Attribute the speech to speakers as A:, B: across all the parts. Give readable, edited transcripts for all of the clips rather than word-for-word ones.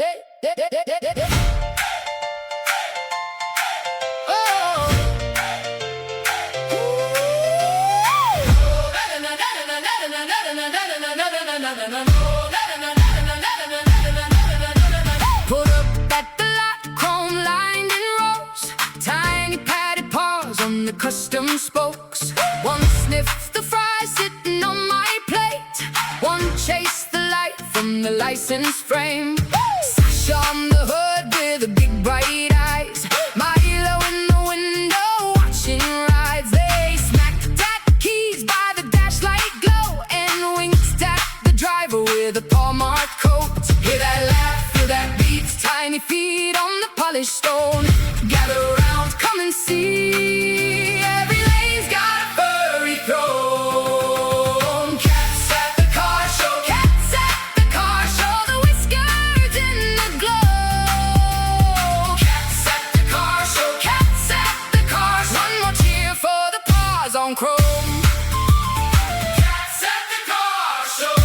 A: Put up at the lot, chrome lined in rows, tiny padded paws on the custom spokes. One sniff the fries sitting on my plate, one chase the light from the license frame. Sash on the hood with the big bright eyes, Milo in the window watching rides. They smacked at keys by the dash light glow and winked at the driver with a Paul Mart coat. Hear that laugh, feel that beat, tiny feet on the polished stone. Gather round, come and see, every lane's got a furry throne. Cats at the car show, cats at the car show, the whiskers in the glow. Cats at the car show, cats at the car show, one more cheer for the paws on chrome. Cats at the car show.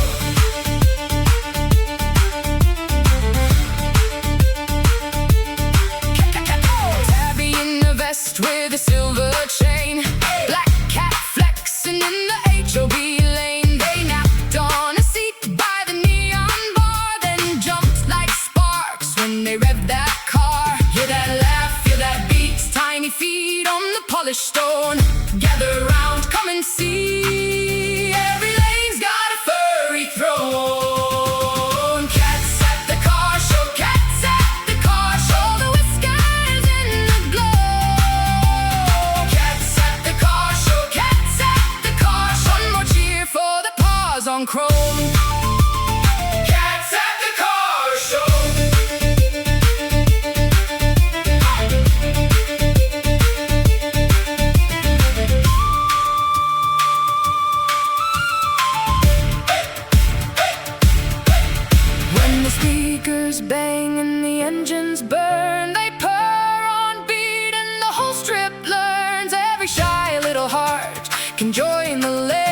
A: With a silver chain, black cat flexing in the HOB lane. They napped on a seat by the neon bar, then jumped like sparks when they revved that car. Hear that laugh, feel that beat, tiny feet on the polished stone. Gather round, come and see, every lane's got a furry throne. On chrome. Cats at the car show. When the speakers bang and the engines burn, they purr on beat and the whole strip learns. Every shy little heart can join the list.